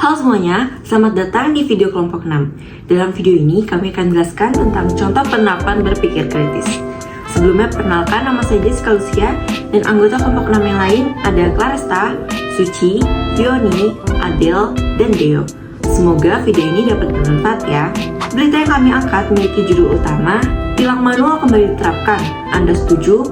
Halo semuanya, selamat datang di video kelompok 6. Dalam video ini kami akan menjelaskan tentang contoh penerapan berpikir kritis. Sebelumnya perkenalkan, nama saya Jessica Lucia dan anggota kelompok 6 yang lain ada Claresta, Suci, Vioni, Adel, dan Deo. Semoga video ini dapat bermanfaat ya. Berita yang kami angkat memiliki judul utama, tilang manual kembali diterapkan. Anda setuju?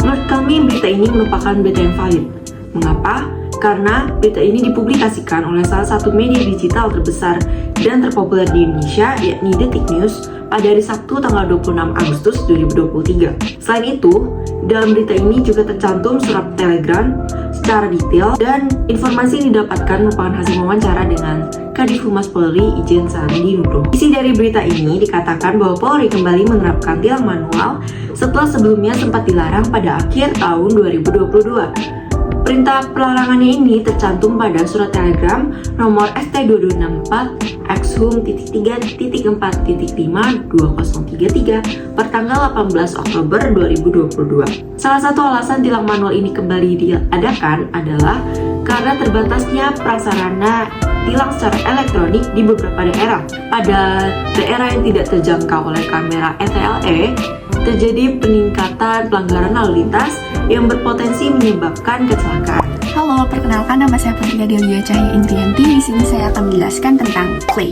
Menurut kami berita ini merupakan berita yang valid. Mengapa? Karena berita ini dipublikasikan oleh salah satu media digital terbesar dan terpopuler di Indonesia, yakni Detik News, pada hari Sabtu tanggal 26 Agustus 2023. Selain itu, dalam berita ini juga tercantum surat telegram secara detail dan informasi yang didapatkan merupakan hasil wawancara dengan Kadif Humas Polri Ijen Sarandi Nugroho. Isi dari berita ini dikatakan bahwa Polri kembali menerapkan tilang manual setelah sebelumnya sempat dilarang pada akhir tahun 2022. Perintah pelarangannya ini tercantum pada surat telegram nomor ST2264 X-3.4.52033 per tanggal 18 Oktober 2022. Salah satu alasan tilang manual ini kembali diadakan adalah karena terbatasnya prasarana tilang secara elektronik di beberapa daerah. Pada daerah yang tidak terjangkau oleh kamera ETLE, terjadi peningkatan pelanggaran lalu lintas yang berpotensi menyebabkan kecelakaan. Halo, perkenalkan nama saya Putri Adelia Cahya Indrianti. Di sini saya akan menjelaskan tentang klaim.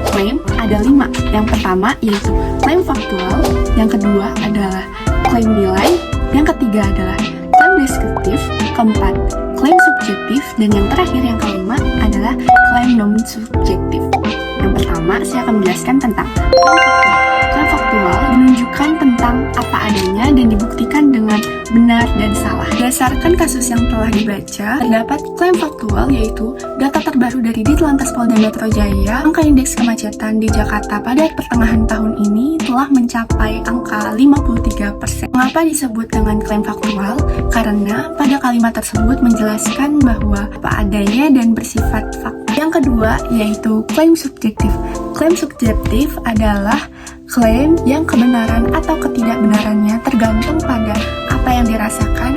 Klaim ada 5. Yang pertama yaitu klaim faktual, yang kedua adalah klaim nilai, yang ketiga adalah klaim deskriptif, keempat klaim subjektif, dan yang terakhir yang kelima adalah klaim non-subjektif. Yang pertama saya akan menjelaskan tentang klaim faktual. Klaim faktual menunjukkan tentang apa adanya dan dibuktikan dengan benar dan salah. Berdasarkan kasus yang telah dibaca, terdapat klaim faktual yaitu data terbaru dari Ditlantas Polda Metro Jaya, angka indeks kemacetan di Jakarta pada pertengahan tahun ini telah mencapai angka 53%. Mengapa disebut dengan klaim faktual? Karena pada kalimat tersebut menjelaskan bahwa apa adanya dan bersifat fakta. Yang kedua yaitu klaim subjektif. Klaim subjektif adalah klaim yang kebenaran atau ketidakbenarannya tergantung pada apa yang dirasakan,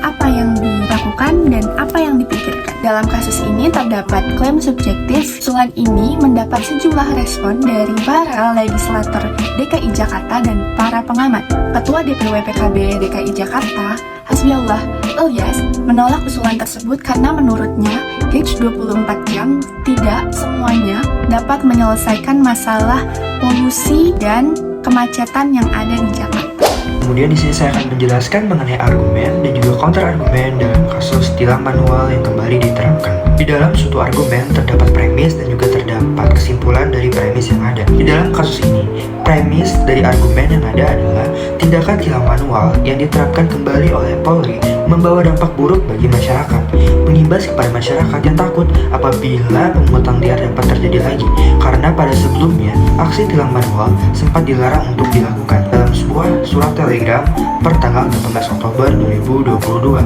apa yang dilakukan, dan apa yang dipikirkan. Dalam kasus ini terdapat klaim subjektif. Usulan ini mendapat sejumlah respon dari para legislator DKI Jakarta dan para pengamat. Ketua DPW PKB DKI Jakarta, Hasbiallah Ilyas, menolak usulan tersebut karena menurutnya H 24 jam tidak semuanya dapat menyelesaikan masalah polusi dan kemacetan yang ada di Jakarta. Kemudian di sini saya akan menjelaskan mengenai argumen dan juga counter argumen dalam kasus tilang manual yang kembali diterapkan. Di dalam suatu argumen terdapat premis dan juga terdapat kesimpulan dari premis yang ada. Di dalam kasus ini, premis dari argumen yang ada adalah tindakan tilang manual yang diterapkan kembali oleh Polri membawa dampak buruk bagi masyarakat, mengimbas kepada masyarakat yang takut apabila pemungutan liar dapat terjadi lagi, karena pada sebelumnya aksi tilang manual sempat dilarang untuk dilakukan. Dalam sebuah surat telegram per tanggal 18 Oktober 2022,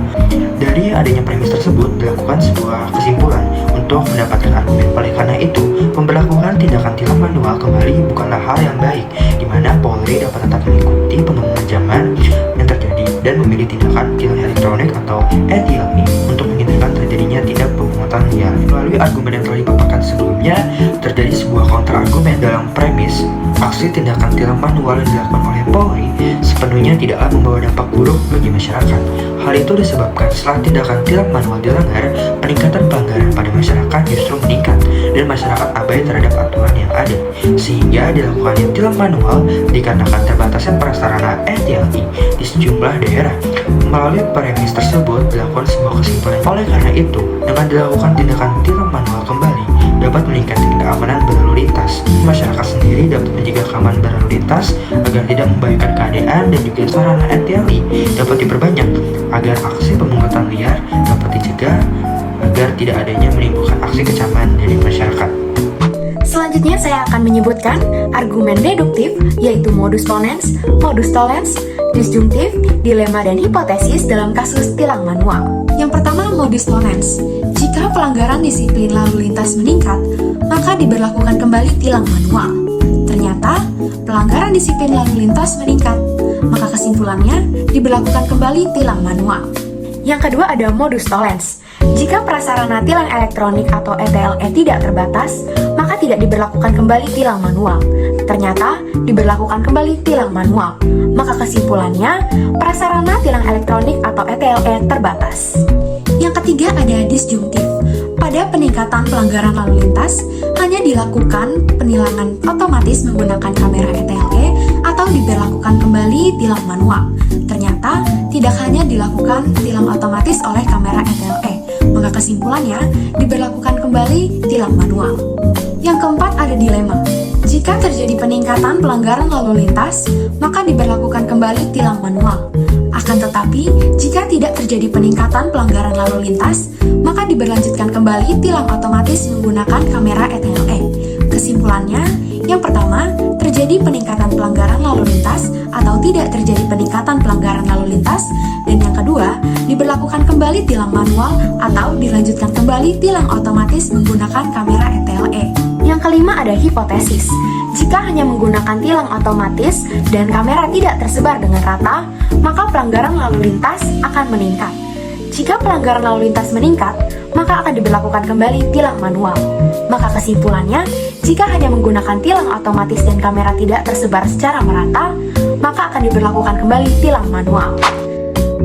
dari adanya premis tersebut dilakukan sebuah kesimpulan untuk mendapatkan argumen. Oleh karena itu, pemberlakuan tindakan tilang manual kembali bukanlah hal yang baik, di mana Polri dapat tetap mengikuti pengembangan zaman yang terjadi dan memilih tindakan tilang elektronik atau ETLE untuk menghindarkan terjadinya tindak pemungutan liar. Melalui argumen yang telah dipaparkan sebelumnya, terjadi sebuah counter argumen dalam premis aksi tindakan tilang manual yang dilakukan oleh Polri sepenuhnya tidaklah membawa dampak buruk bagi masyarakat. Hal itu disebabkan setelah tindakan tilang manual dilanggar, peningkatan pelanggaran pada masyarakat justru meningkat dan masyarakat abai terhadap aturan yang ada, sehingga dilakukannya tilang manual dikarenakan terbatasnya prasarana ETLE di sejumlah daerah. Melalui premis tersebut dilakukan sebuah kesimpulan. Oleh karena itu, dengan dilakukan tindakan tilang manual kembali dapat meningkatkan keamanan berlalu lintas. Masyarakat sendiri dapat menjaga keamanan berlalu lintas agar tidak membahayakan keadaan, dan juga sarana ETLE dapat diperbanyak agar aksi pemungutan liar dapat dicegah agar tidak adanya menimbulkan aksi kecaman dari masyarakat. Selanjutnya saya akan menyebutkan argumen deduktif, yaitu modus ponens, modus tollens, disjunktif, dilema, dan hipotesis dalam kasus tilang manual. Yang pertama, modus ponens. Jika pelanggaran disiplin lalu lintas meningkat, maka diberlakukan kembali tilang manual. Ternyata, pelanggaran disiplin lalu lintas meningkat, maka kesimpulannya diberlakukan kembali tilang manual. Yang kedua ada modus tollens. Jika prasarana tilang elektronik atau ETLE tidak terbatas, maka tidak diberlakukan kembali tilang manual. Ternyata diberlakukan kembali tilang manual. Maka kesimpulannya, prasarana tilang elektronik atau ETLE terbatas. Yang ketiga ada disjungtif. Pada peningkatan pelanggaran lalu lintas, hanya dilakukan penilangan otomatis menggunakan kamera ETLE atau diberlakukan kembali tilang manual. Ternyata tidak hanya dilakukan tilang otomatis oleh kamera ETLE, maka kesimpulannya diberlakukan kembali tilang manual. Yang keempat ada dilema. Jika terjadi peningkatan pelanggaran lalu lintas, maka diberlakukan kembali tilang manual. Akan tetapi, jika tidak terjadi peningkatan pelanggaran lalu lintas, maka diberlanjutkan kembali tilang otomatis menggunakan kamera ETLE. Kesimpulannya, yang pertama, terjadi peningkatan pelanggaran lalu lintas atau tidak terjadi peningkatan pelanggaran lalu lintas, dan yang kedua, diberlakukan kembali tilang manual atau dilanjutkan kembali tilang otomatis menggunakan kamera ETLE. Yang kelima ada hipotesis. Jika hanya menggunakan tilang otomatis dan kamera tidak tersebar dengan rata, maka pelanggaran lalu lintas akan meningkat. Jika pelanggaran lalu lintas meningkat, maka akan diberlakukan kembali tilang manual. Maka kesimpulannya, jika hanya menggunakan tilang otomatis dan kamera tidak tersebar secara merata, maka akan diberlakukan kembali tilang manual.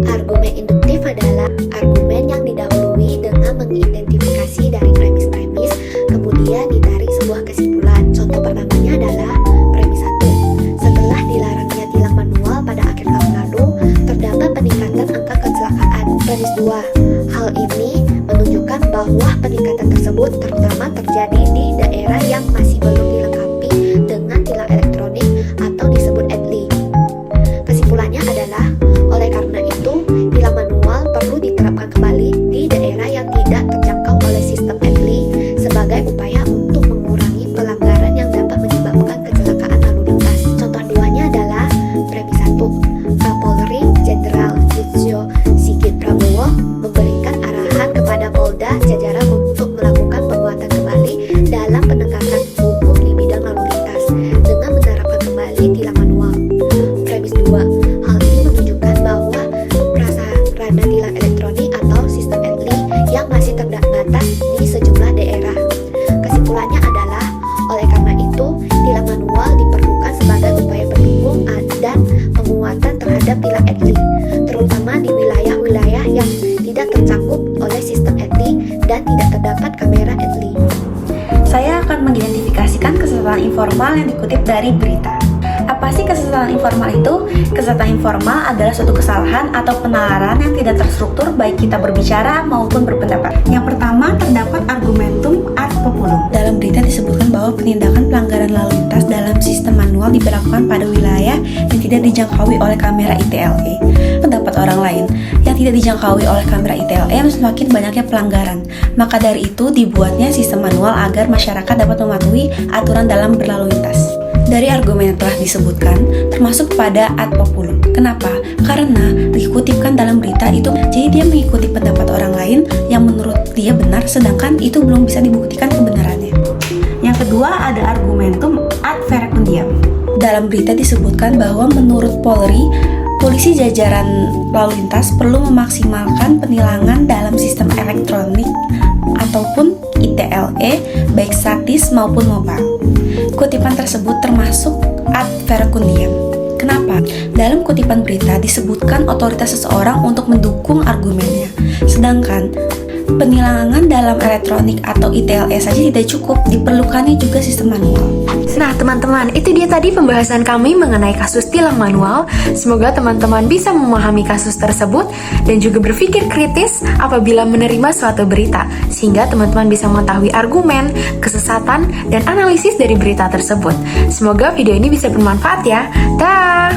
Argumen induktif adalah argumen yang didahului dengan mengidentifikasi dari premis-premis, kemudian ditarik sebuah kesimpulan. Contoh pertamanya adalah premis 1. Setelah dilarangnya tilang manual pada akhir tahun lalu, terdapat peningkatan angka kecelakaan. Premis 2. Hal ini menunjukkan bahwa peningkatan tersebut terutama terjadi di daerah yang masih belum dilengkapi dengan tilang elektronik atau disebut ETLI. Kesimpulannya adalah, oleh karena itu, tilang manual perlu diterapkan kembali di daerah yang tidak terjangkau oleh sistem ETLI sebagai upaya untuk mengurangi pelanggaran yang dapat menyebabkan kecelakaan lalu lintas. Contoh keduanya adalah premis 1. Kapolri Jenderal Listio Sigit Prabowo memberikan arahan kepada Polda jajaran untuk melakukan penguatan kembali dalam penegakan hukum di bidang lalu lintas dengan menerapkan kembali tilang manual. Premis 2. Hal ini menunjukkan bahwa prasarana tilang elektronik atau sistem ETLI yang masih terbatas di sejumlah daerah. Kesimpulannya adalah, oleh karena itu, tilang manual diperlukan sebagai upaya pendukung dan penguatan terhadap tilang ETLI, terutama di wilayah-wilayah yang tidak tercakup oleh sistem ETLI dan tidak terdapat kamera ETLI. Saya akan mengidentifikasikan kesesatan informal yang dikutip dari berita. Apa sih kesesatan informal itu? Kesesatan informal adalah suatu kesalahan atau penalaran yang tidak terstruktur baik kita berbicara maupun berpendapat. Yang pertama, terdapat argumentum ad populum. Dalam berita disebutkan bahwa penindakan pelanggaran lalu lintas dalam sistem manual diberlakukan pada wilayah yang tidak dijangkaui oleh kamera ETLE. Pendapat orang lain, yang tidak dijangkaui oleh kamera ETLE semakin banyaknya pelanggaran. Maka dari itu dibuatnya sistem manual agar masyarakat dapat mematuhi aturan dalam berlalu lintas. Dari argumen yang telah disebutkan, termasuk pada ad populum. Kenapa? Karena dikutipkan dalam berita itu, jadi dia mengikuti pendapat orang lain yang menurut dia benar, sedangkan itu belum bisa dibuktikan kebenarannya. Yang kedua ada argumentum ad verecundiam. Dalam berita disebutkan bahwa menurut Polri, polisi jajaran lalu lintas perlu memaksimalkan penilangan dalam sistem elektronik ataupun ITLE, baik statis maupun mobile. Kutipan tersebut termasuk ad verecundiam. Kenapa? Dalam kutipan berita disebutkan otoritas seseorang untuk mendukung argumennya, sedangkan penilangan dalam elektronik atau ITLE saja tidak cukup, diperlukannya juga sistem manual. Nah teman-teman, itu dia tadi pembahasan kami mengenai kasus tilang manual. Semoga teman-teman bisa memahami kasus tersebut dan juga berpikir kritis apabila menerima suatu berita, sehingga teman-teman bisa mengetahui argumen, kesesatan, dan analisis dari berita tersebut. Semoga video ini bisa bermanfaat ya. Dah.